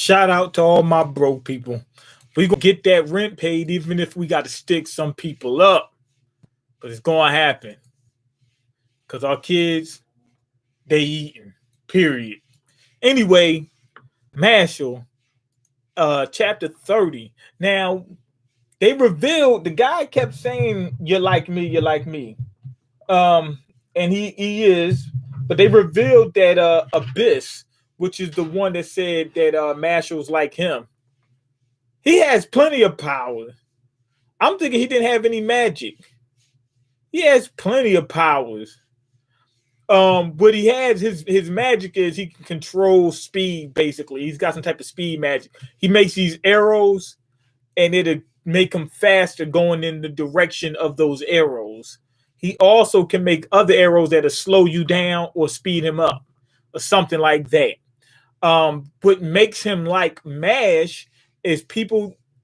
Shout out to all my broke people. We gonna get that rent paid, even if we got to stick some people up. But it's gonna happen because our kids they eating. Period. Anyway, Mashle, chapter 30. Now they revealed the guy kept saying, "You're like me, you're like me." Um, and he is, but they revealed that Abyss, which is the one that said that Mashle's like him, he has plenty of power. I'm thinking he didn't have any magic. He has plenty of powers. What he has, his magic is he can control speed. Basically, he's got some type of speed magic. He makes these arrows, and it'll make him faster going in the direction of those arrows. He also can make other arrows that'll slow you down or speed him up, or something like that. What makes him like Mash is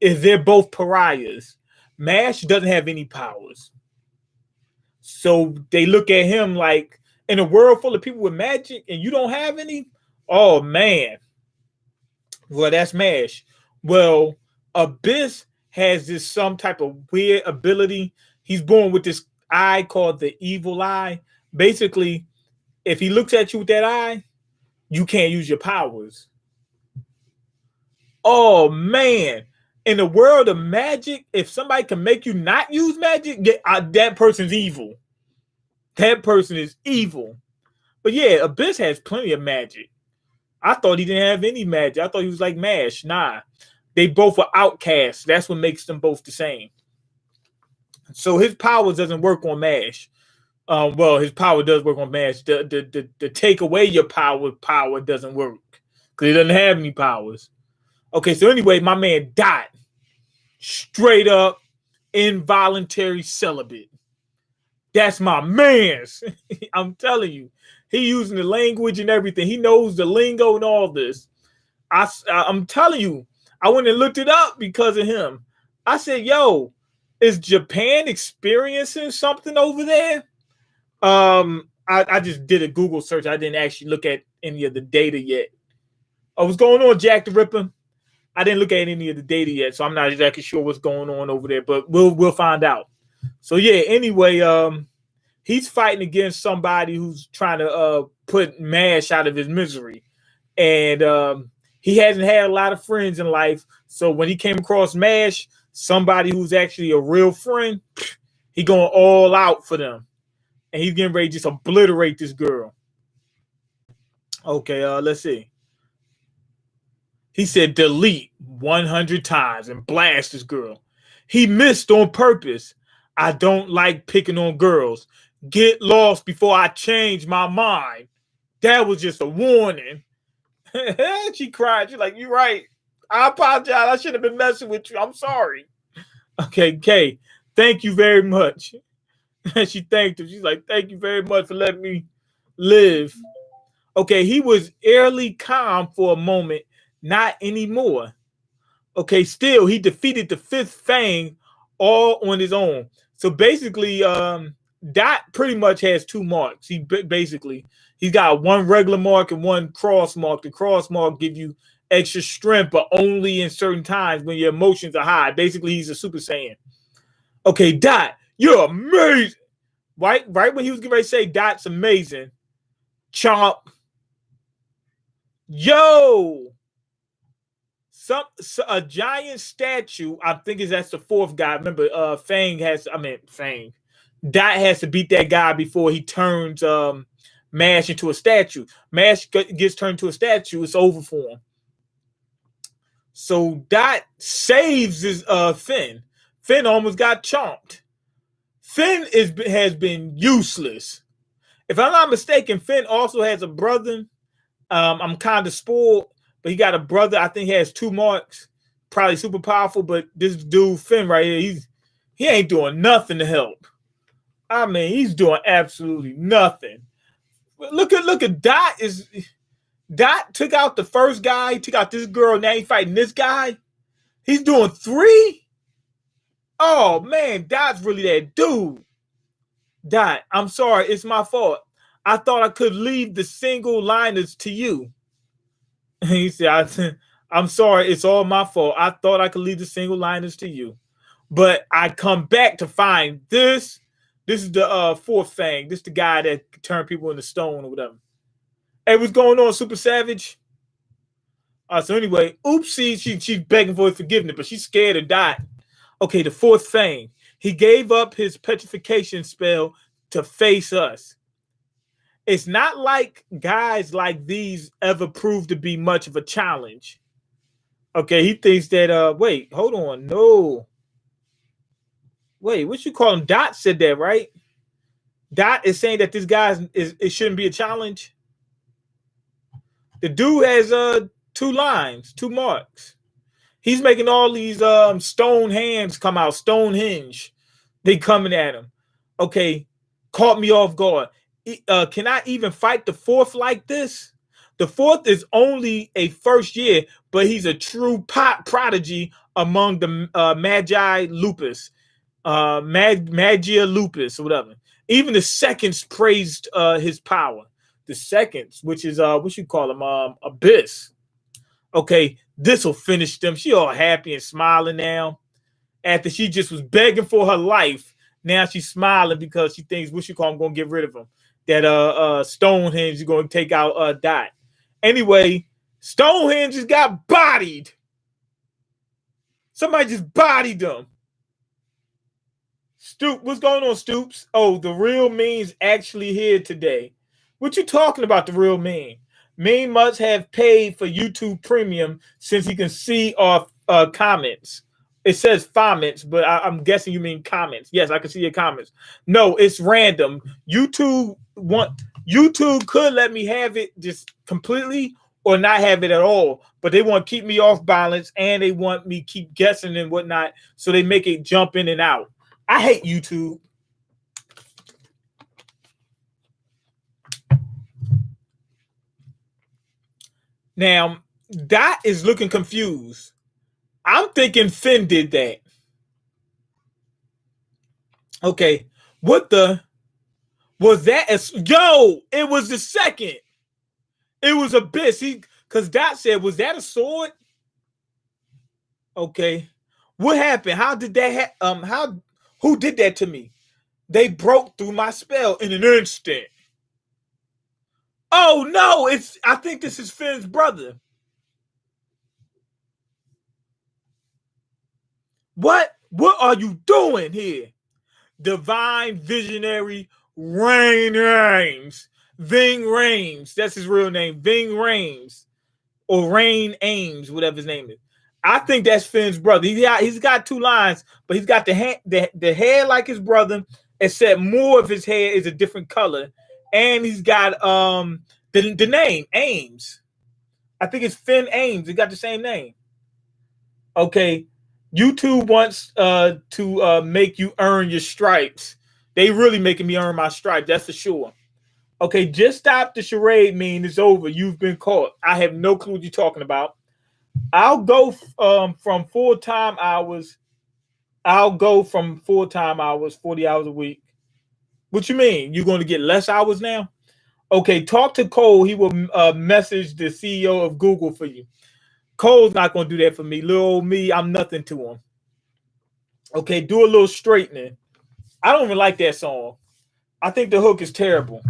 they're both pariahs. Mash doesn't have any powers, so they look at him like, in a world full of people with magic and you don't have any, oh man, well that's Mash. Well, Abyss has this some type of weird ability. He's born with this eye called the evil eye. Basically, if he looks at you with that eye, you can't use your powers. Oh man. In the world of magic, if somebody can make you not use magic, that person's evil. That person is evil. But yeah, Abyss has plenty of magic. I thought he didn't have any magic. I thought he was like Mash. Nah. They both are outcasts. That's what makes them both the same. So his powers doesn't work on Mash. Well, his power does work on Mash. The take away your power doesn't work. Because he doesn't have any powers. Okay, so anyway, my man Dot. Straight up involuntary celibate. That's my man's. I'm telling you. He using the language and everything. He knows the lingo and all this. I'm telling you. I went and looked it up because of him. I said, yo, is Japan experiencing something over there? I just did a Google search. I didn't actually look at any of the data yet. Oh, what's going on, Jack the Ripper? I didn't look at any of the data yet, so I'm not exactly sure what's going on over there, but we'll find out. So yeah, anyway, he's fighting against somebody who's trying to put Mash out of his misery. And he hasn't had a lot of friends in life. So when he came across Mash, somebody who's actually a real friend, he going all out for them. And he's getting ready to just obliterate this girl. Okay, let's see. He said delete 100 times and blast this girl. He missed on purpose. I don't like picking on girls. Get lost before I change my mind. That was just a warning. She cried. She's like, you're right. I apologize. I should have been messing with you. I'm sorry. Okay, Kay, thank you very much. She thanked him. She's like, thank you very much for letting me live. Okay, he was eerily calm for a moment. Not anymore. Okay, still, he defeated the fifth Fang all on his own. So basically, Dot pretty much has two marks. He's got one regular mark and one cross mark. The cross mark gives you extra strength, but only in certain times when your emotions are high. Basically, he's a Super Saiyan. Okay, Dot, you're amazing. Right when he was getting ready to say Dot's amazing, chomp. Yo! A giant statue, I think that's the fourth guy. Remember, Dot has to beat that guy before he turns Mash into a statue. Mash gets turned to a statue, it's over for him. So Dot saves his Finn. Finn almost got chomped. Finn has been useless. If I'm not mistaken, Finn also has a brother. I'm kind of spoiled. But he got a brother, I think he has two marks, probably super powerful. But this dude, Finn, right here, he ain't doing nothing to help. I mean, he's doing absolutely nothing. Look at Dot. Dot took out the first guy, took out this girl, now he's fighting this guy. He's doing 3? Oh man, Dot's really that dude. Dot, I'm sorry, it's my fault. I thought I could leave the single liners to you. He said, I'm sorry, it's all my fault. I thought I could leave the single liners to you. But I come back to find this. This is the fourth thing. This is the guy that turned people into stone or whatever. Hey, what's going on, Super Savage? So anyway, oopsie, she's begging for his forgiveness, but she's scared to die. Okay, the fourth thing. He gave up his petrification spell to face us. It's not like guys like these ever prove to be much of a challenge. Okay, he thinks that, wait, hold on. No. Wait, what you call him? Dot said that, right? Dot is saying that this guy it shouldn't be a challenge. The dude has 2 lines, 2 marks. He's making all these stone hands come out, Stonehenge. They coming at him. Okay, caught me off guard. Can I even fight the fourth like this? The fourth is only a first year, but he's a true prodigy among the Magi Lupus, Magia Lupus, or whatever. Even the seconds praised his power. The seconds, which is what you call them, Abyss. Okay, this will finish them. She all happy and smiling now. After she just was begging for her life, now she's smiling because she thinks what you call him gonna get rid of him. That Stonehenge is gonna take out Dot. Anyway, Stonehenge just got bodied. Somebody just bodied them. Stoop, what's going on, Stoops? Oh, the real Mean's actually here today. What you talking about, the real Mean? Mean must have paid for YouTube Premium since he can see our comments. It says comments, but I'm guessing you mean comments. Yes, I can see your comments. No, it's random. YouTube could let me have it just completely or not have it at all, but they want to keep me off balance and they want me keep guessing and whatnot, so they make it jump in and out. I hate YouTube. Now, Dot is looking confused. I'm thinking Finn did that. Okay, what the was that? Yo, it was the second. It was Abyss. Because Dot said, was that a sword? Okay, what happened? How did that? Who did that to me? They broke through my spell in an instant. Oh no! I think this is Finn's brother. What are you doing here? Divine Visionary Rain Rames. Ving Rames. That's his real name. Ving Rames. Or Rain Ames, whatever his name is. I think that's Finn's brother. He's got 2 lines, but he's got the hair like his brother, except more of his hair is a different color. And he's got the name, Ames. I think it's Finn Ames. He got the same name. Okay. YouTube wants to make you earn your stripes. They really making me earn my stripes, that's for sure. Okay, just stop the charade, Mean. It's over. You've been caught. I have no clue what you're talking about. I'll go from full-time hours. I'll go from full-time hours, 40 hours a week. What you mean? You're going to get less hours now? Okay, talk to Cole. He will message the CEO of Google for you. Cole's not going to do that for me. Little old me, I'm nothing to him. Okay, do a little straightening. I don't even like that song. I think the hook is terrible.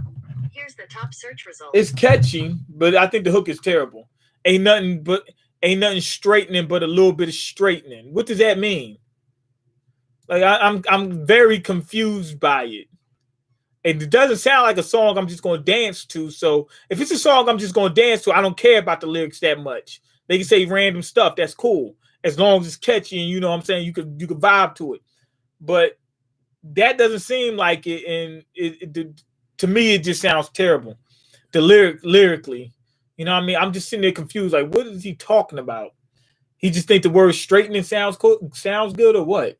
Here's the top search result. It's catchy, but I think the hook is terrible. Ain't nothing straightening but a little bit of straightening. What does that mean? Like I'm very confused by it. And it doesn't sound like a song I'm just going to dance to. So if it's a song I'm just going to dance to, I don't care about the lyrics that much. They can say random stuff. That's cool. As long as it's catchy and you know what I'm saying, you could vibe to it. But that doesn't seem like it. And to me, it just sounds terrible. The lyrically, you know what I mean? I'm just sitting there confused. Like, what is he talking about? He just think the word straightening sounds good or what?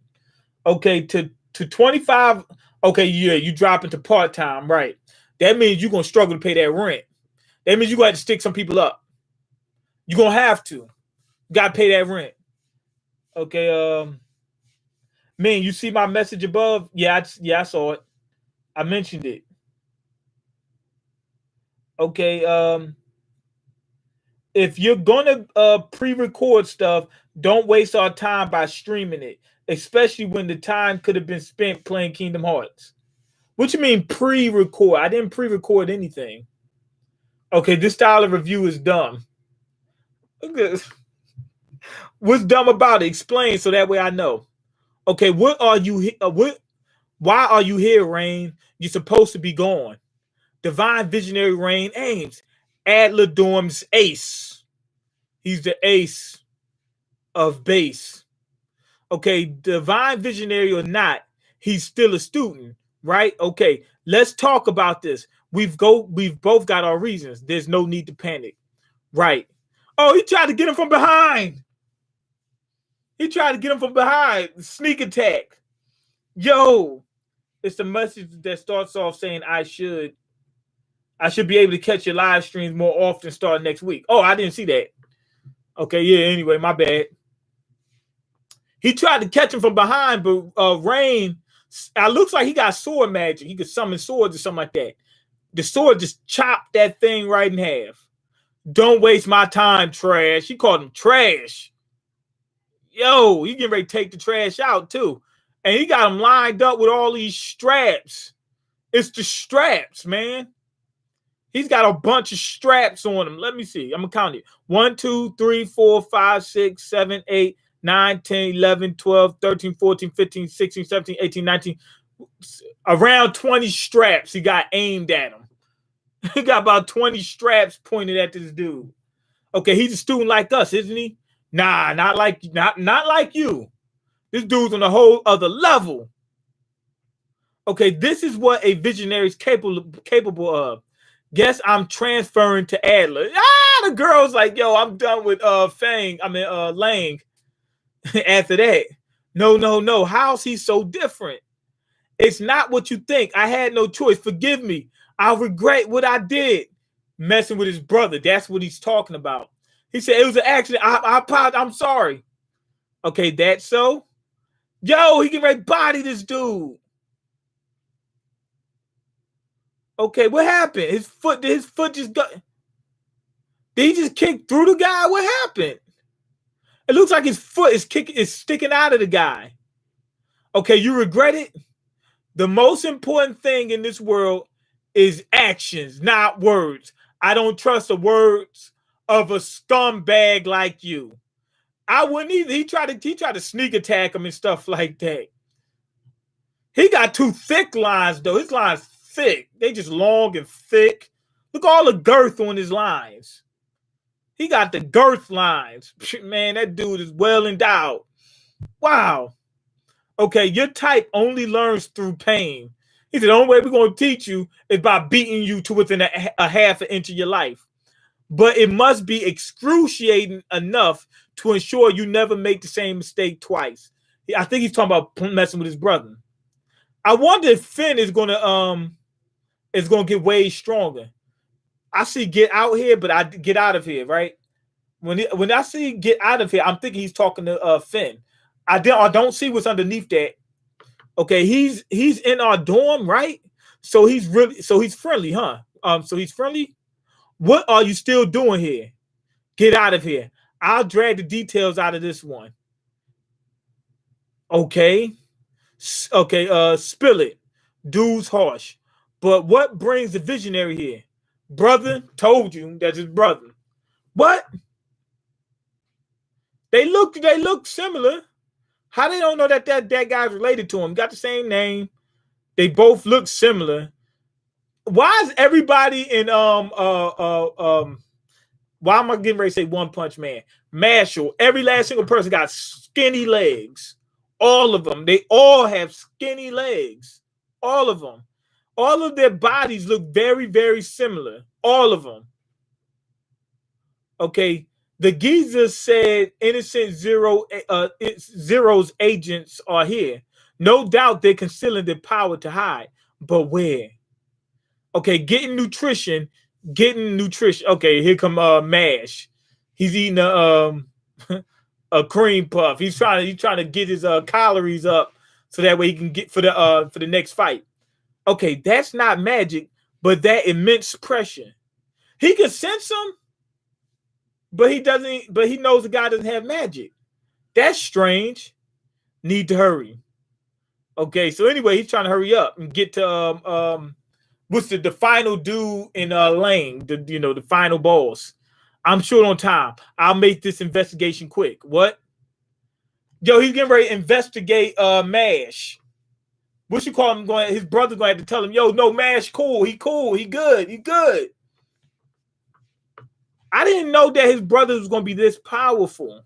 Okay, to 25. Okay, yeah, you drop into part-time, right? That means you're going to struggle to pay that rent. That means you're going to have to stick some people up. You're going to have to. You got to pay that rent. Okay, man, you see my message above? Yeah, I saw it. I mentioned it. Okay, if you're gonna pre-record stuff, don't waste our time by streaming it, especially when the time could have been spent playing Kingdom Hearts. What you mean pre-record? I didn't pre-record anything. Okay, this style of review is dumb. What's dumb about it? Explain so that way I know. Okay, what are you? Why are you here, Rain? You're supposed to be gone. Divine Visionary Rain Ames, Adler Dorm's ace. He's the ace of base. Okay, Divine Visionary or not, he's still a student, right? Okay, let's talk about this. We've both got our reasons. There's no need to panic. Right. Oh, he tried to get him from behind. Sneak attack. Yo, it's the message that starts off saying I should be able to catch your live streams more often starting next week. Oh, I didn't see that. Okay, yeah, anyway, my bad. He tried to catch him from behind, but Rain, looks like he got sword magic. He could summon swords or something like that. The sword just chopped that thing right in half. Don't waste my time, trash. He called him trash. Yo, he getting ready to take the trash out too. And he got him lined up with all these straps. It's the straps, man. He's got a bunch of straps on him. Let me see. I'm going to count it. 1, 2, 3, 4, 5, 6, 7, 8, 9, 10, 11, 12, 13, 14, 15, 16, 17, 18, 19. Around 20 straps he got aimed at him. He got about 20 straps pointed at this dude. Okay, he's a student like us, isn't he? Nah, not like you. This dude's on a whole other level. Okay, this is what a visionary is capable of. Guess I'm transferring to Adler. The girl's like, yo, I'm done with Lang. After that. No. How's he so different? It's not what you think. I had no choice. Forgive me. I'll regret what I did. Messing with his brother. That's what he's talking about. He said it was an accident. I'm sorry. Okay, that's so. Yo, he can ready body this dude. Okay, what happened? His foot just got. Did he just kick through the guy? What happened? It looks like his foot is sticking out of the guy. Okay, you regret it? The most important thing in this world is actions, not words. I don't trust the words of a scumbag like you. I wouldn't either. He tried to sneak attack him and stuff like that. He got 2 thick lines, though. His lines thick. They just long and thick. Look at all the girth on his lines. He got the girth lines. Man, that dude is well endowed. Wow. Okay, your type only learns through pain. He said, the only way we're going to teach you is by beating you to within a half an inch of your life. But it must be excruciating enough to ensure you never make the same mistake twice. I think he's talking about messing with his brother. I wonder if Finn is going to get way stronger. I see get out here, but I get out of here, right? When I see get out of here, I'm thinking he's talking to Finn. I don't see what's underneath that. Okay, he's in our dorm, right? So he's friendly, huh? So he's friendly. What are you still doing here? Get out of here. I'll drag the details out of this one. Okay. Spill it. Dude's harsh. But what brings the visionary here? Brother, told you that's his brother. What? They look similar. How they don't know that guy's related to him? Got the same name. They both look similar. Why is everybody in why am I getting ready to say One Punch Man? Mashle, every last single person got skinny legs. All of them. They all have skinny legs. All of them. All of their bodies look very, very similar. All of them. Okay. The geezer said Innocent Zero's agents are here. No doubt they're concealing their power to hide. But where? Okay, getting nutrition. Okay, here come Mash. He's eating a cream puff. He's trying to get his calories up so that way he can get for the next fight. Okay, that's not magic, but that immense pressure. He can sense them. but he doesn't. But he knows the guy doesn't have magic. That's strange. Need to hurry. Okay, so anyway, he's trying to hurry up and get to what's the final dude in lane, the final boss. I'm short on time. I'll make this investigation quick. What? Yo, he's getting ready to investigate Mash. What you call him? His brother's going to have to tell him, yo, no, Mash cool. He good. He good. I didn't know that his brother was going to be this powerful.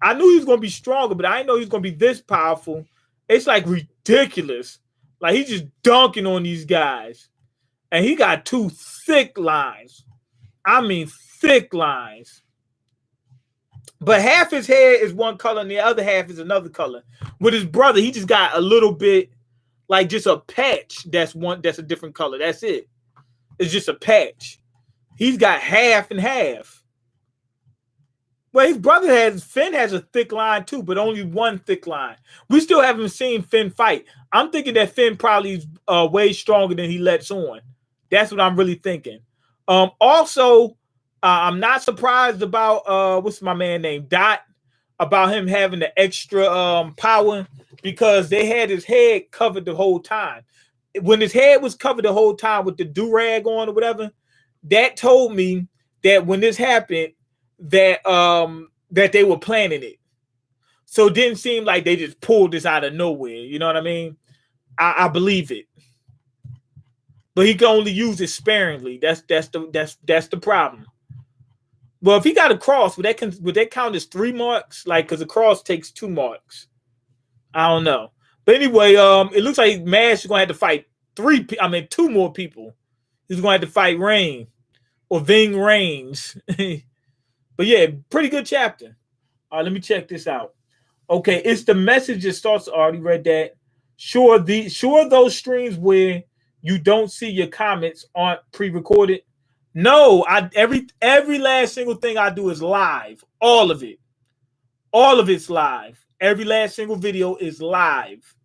I knew he was going to be stronger, but I didn't know he was going to be this powerful. It's like ridiculous. Like he's just dunking on these guys. And he got 2 thick lines. I mean, thick lines. But half his hair is one color and the other half is another color. With his brother, he just got a little bit, like just a patch that's a different color. That's it. It's just a patch. He's got half and half. Well, his brother Finn has a thick line too, but only one thick line. We still haven't seen Finn fight. I'm thinking that Finn probably is way stronger than he lets on. That's what I'm really thinking. Also, I'm not surprised about what's my man named Dot, about him having the extra power, because they had his head covered the whole time. When his head was covered the whole time with the do-rag on or whatever, that told me that when this happened, that they were planning it. So it didn't seem like they just pulled this out of nowhere. You know what I mean? I believe it. But he can only use it sparingly. That's the problem. Well, if he got a cross, would that count as 3 marks? Like, because a cross takes 2 marks. I don't know. But anyway, it looks like Mash is gonna have to fight 2 more people. He's gonna have to fight Rain or Ving Rains. But yeah, pretty good chapter. All right, let me check this out. Okay, it's the message that starts. I already read that. Sure, those streams where you don't see your comments aren't pre-recorded. No, every last single thing I do is live. All of it. All of it's live. Every last single video is live.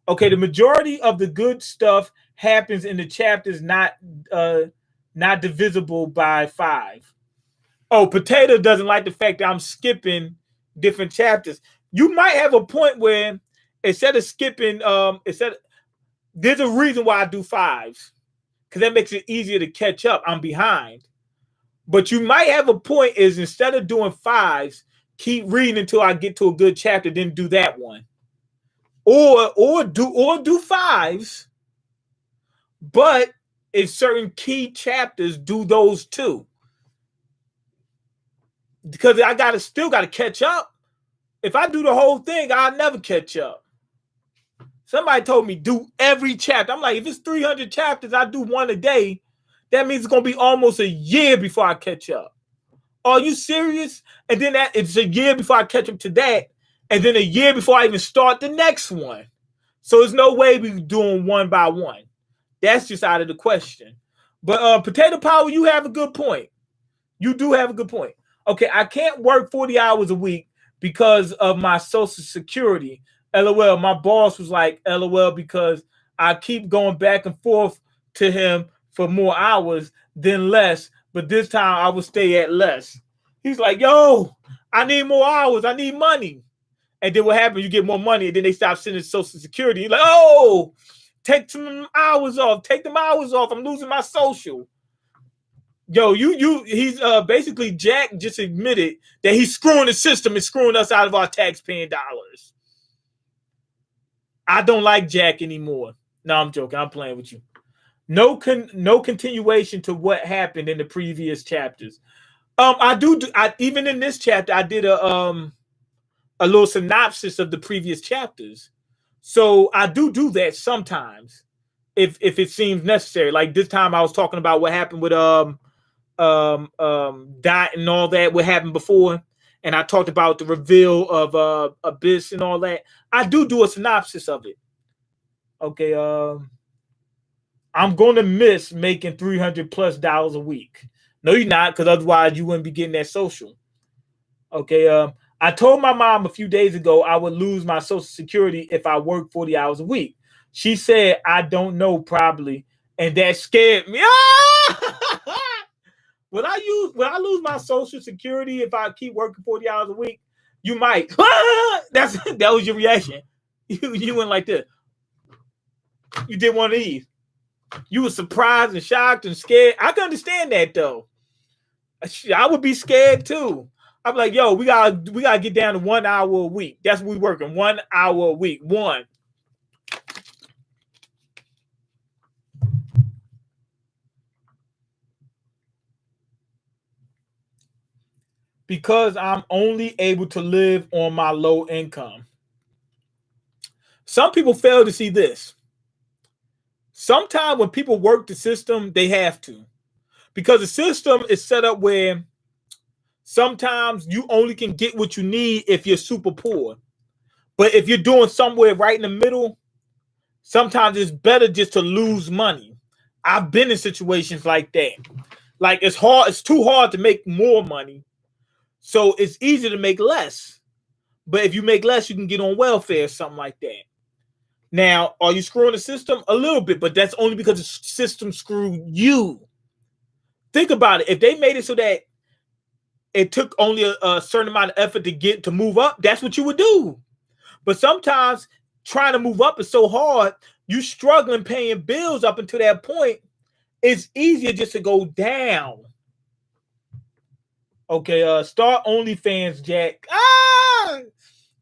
Okay, the majority of the good stuff happens in the chapters not divisible by 5. Oh, Potato doesn't like the fact that I'm skipping different chapters. You might have a point where instead of skipping, there's a reason why I do 5s, because that makes it easier to catch up. I'm behind. But you might have a point is instead of doing 5s, keep reading until I get to a good chapter, then do that one. Or do 5s, but in certain key chapters, do those too. Because I still gotta catch up. If I do the whole thing, I'll never catch up. Somebody told me do every chapter. I'm like, if it's 300 chapters, I do 1 a day. That means it's gonna be almost a year before I catch up. Are you serious? And then it's a year before I catch up to that, and then a year before I even start the next one. So there's no way we're doing 1 by 1. That's just out of the question. But Potato Power, you have a good point. You do have a good point. Okay, I can't work 40 hours a week because of my Social Security. LOL. My boss was like, LOL, because I keep going back and forth to him for more hours than less, but this time I will stay at less. He's like, yo, I need more hours. I need money. And then what happens? You get more money, and then they stop sending Social Security. You're like, oh, take some hours off. Take them hours off. I'm losing my social. Yo, he's basically Jack just admitted that he's screwing the system and screwing us out of our taxpaying dollars. I don't like Jack anymore. No, I'm joking. I'm playing with you. No continuation to what happened in the previous chapters. Even in this chapter, I did a little synopsis of the previous chapters. So I do that sometimes if it seems necessary. Like this time I was talking about what happened with Dot and all that, what happened before, and I talked about the reveal of Abyss and all that. I do a synopsis of it. Okay, I'm gonna miss making $300+ a week. No, you're not, because otherwise you wouldn't be getting that social. Okay, I told my mom a few days ago I would lose my Social Security if I worked 40 hours a week. She said, I don't know, probably, and that scared me. Will I lose my Social Security if I keep working 40 hours a week? You might. That was your reaction. You went like this. You did one of these. You were surprised and shocked and scared. I can understand that though. I would be scared too. I'm like, yo, we gotta get down to 1 hour a week. That's what we working. 1 hour a week. One. Because I'm only able to live on my low income. Some people fail to see this. Sometimes when people work the system, they have to. Because the system is set up where sometimes you only can get what you need if you're super poor. But if you're doing somewhere right in the middle, sometimes it's better just to lose money. I've been in situations like that. Like it's too hard to make more money. So it's easy to make less. But if you make less, you can get on welfare or something like that. Now, are you screwing the system? A little bit, but that's only because the system screwed you. Think about it. If they made it so that it took only a certain amount of effort to move up, that's what you would do. But sometimes trying to move up is so hard, you struggling paying bills up until that point, it's easier just to go down. Okay, start OnlyFans, Jack.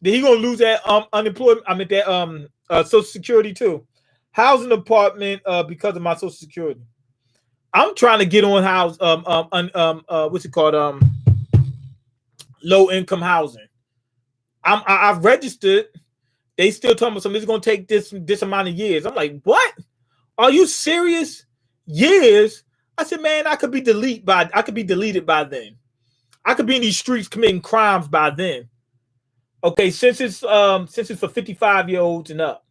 Then he gonna lose that unemployment. I mean that Social Security too. Housing apartment because of my Social Security. I'm trying to get on what's it called? Low income housing. I've registered. They still telling me something. It's gonna take this amount of years. I'm like, what? Are you serious? Years? I said, man, I could be deleted by then. I could be in these streets committing crimes by then. Okay, since it's for 55-year-olds and up.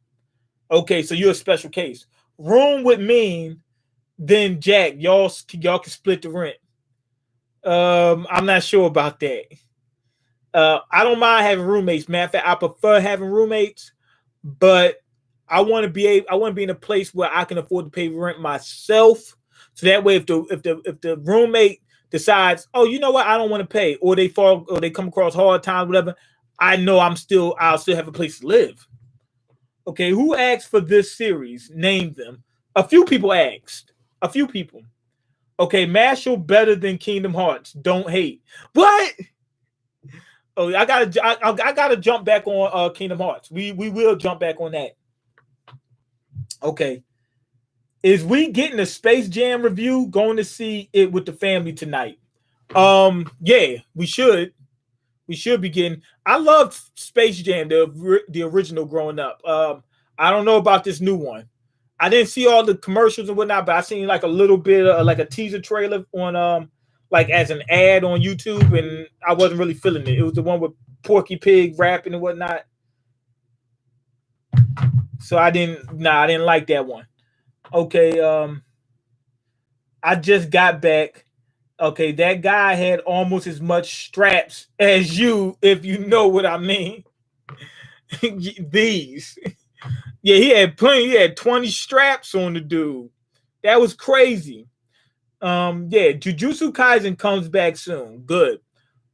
Okay, so you're a special case. Room with Mean, then Jack, y'all can split the rent. I'm not sure about that. I don't mind having roommates. Matter of fact, I prefer having roommates, but I want to be in a place where I can afford to pay rent myself. So that way, if the roommate decides, oh, you know what, I don't want to pay, or they come across hard times, whatever, I know I'll still have a place to live. Okay, who asked for this series? Name them. A few people asked. A few people. Okay, Mashle better than Kingdom Hearts. Don't hate. What? Oh, I gotta jump back on Kingdom Hearts. We will jump back on that. Okay. Is we getting a Space Jam review? Going to see it with the family tonight. Yeah, we should. We should be getting. I loved Space Jam, the original growing up. I don't know about this new one. I didn't see all the commercials and whatnot, but I seen like a little bit of like a teaser trailer on like as an ad on YouTube, and I wasn't really feeling it. It was the one with Porky Pig rapping and whatnot. So I didn't like that one. Okay, I just got back. Okay, that guy had almost as much straps as you, if you know what I mean. These. Yeah, he had plenty. He had 20 straps on the dude. That was crazy. Yeah, Jujutsu Kaisen comes back soon. Good.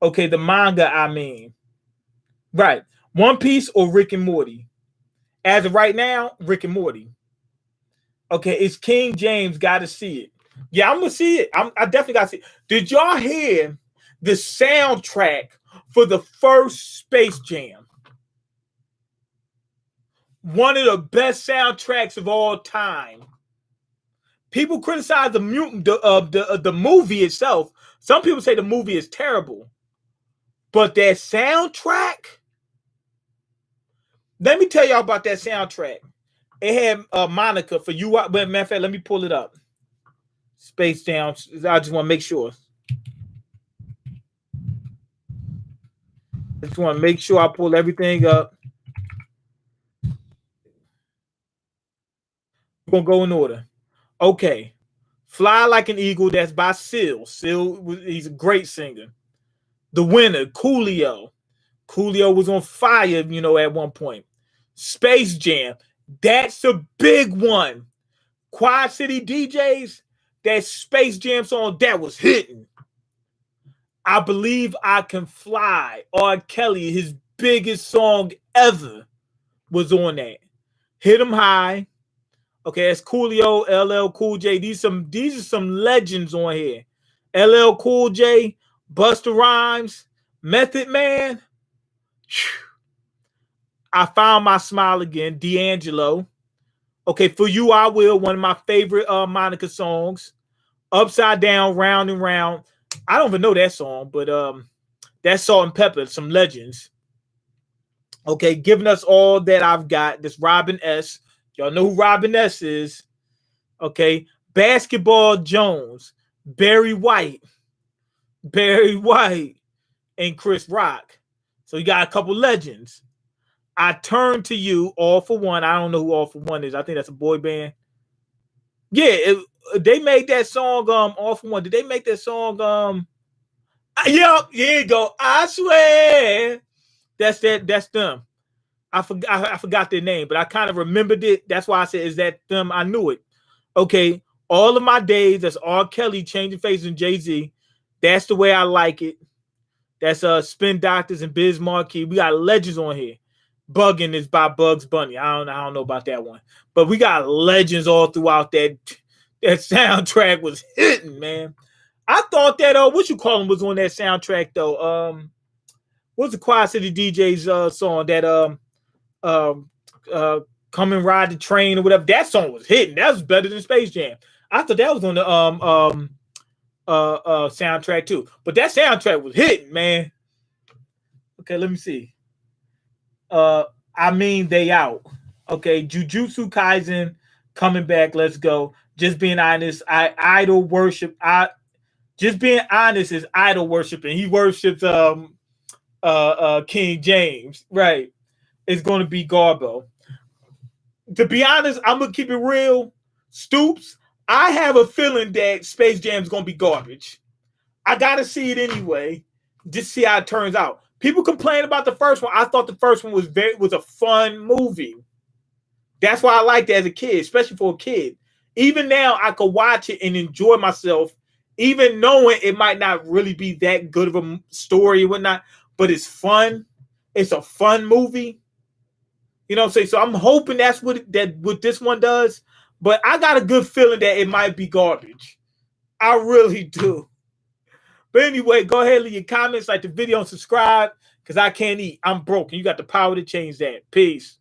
Okay, the manga, I mean. Right. One Piece or Rick and Morty? As of right now, Rick and Morty. Okay, it's King James. Got to see it. Yeah, I'm gonna see it. I definitely got to see it. Did y'all hear the soundtrack for the first Space Jam? One of the best soundtracks of all time. People criticize the movie itself. Some people say the movie is terrible, but that soundtrack. Let me tell y'all about that soundtrack. It had Monica for you. But matter of fact, let me pull it up. Space Jam. I just want to make sure. I just want to make sure I pull everything up. We're going to go in order. Okay. Fly Like an Eagle. That's by Seal. Seal, he's a great singer. The Winner, Coolio. Coolio was on fire, at one point. Space Jam. That's a big one. Quad City DJs. That Space Jam song, that was hitting. I Believe I Can Fly. R. Kelly, his biggest song ever, was on that. Hit 'em High. Okay, that's Coolio, LL Cool J. These are some legends on here. LL Cool J, Busta Rhymes, Method Man. I Found My Smile Again, D'Angelo. Okay, For You I Will, one of my favorite Monica songs. Upside Down, Round and Round. I don't even know that song, but that's Salt and Pepper, some legends. Okay, Giving Us All That I've Got. This Robin S. Y'all know who Robin S is. Okay, Basketball Jones, Barry White, and Chris Rock. So you got a couple legends. I Turn to You, All for One. I don't know who All for One is. I think that's a boy band. Yeah, they made that song. All for One. Did they make that song? Yep. Here you go. I swear. That's that. That's them. I forgot their name, but I kind of remembered it. That's why I said, "Is that them?" I knew it. Okay. All of My Days. That's R. Kelly, Changing Faces, and Jay-Z. That's The Way I Like It. That's Spin Doctors and Biz Markie. We got legends on here. Bugging is by Bugs Bunny. I don't know about that one, but we got legends all throughout that. That soundtrack was hitting, man. I thought that what you call him was on that soundtrack though. What's the Quad City DJ's song that Come and Ride the Train or whatever? That song was hitting. That was better than Space Jam. I thought that was on the soundtrack too, but that soundtrack was hitting, man. Okay, let me see. I Mean They Out. Okay, Jujutsu Kaisen coming back. Let's go. Just Being Honest. Idol worship. Just Being Honest is idol worshiping. He worships King James. Right. It's gonna be Garbo. To be honest, I'm gonna keep it real. Stoops, I have a feeling that Space Jam is gonna be garbage. I gotta see it anyway. Just see how it turns out. People complain about the first one. I thought the first one was a fun movie. That's why I liked it as a kid, especially for a kid. Even now, I could watch it and enjoy myself, even knowing it might not really be that good of a story or whatnot. But it's fun. It's a fun movie. You know what I'm saying? So I'm hoping that's what this one does. But I got a good feeling that it might be garbage. I really do. But anyway, go ahead and leave your comments, like the video, and subscribe, because I can't eat. I'm broke, and you got the power to change that. Peace.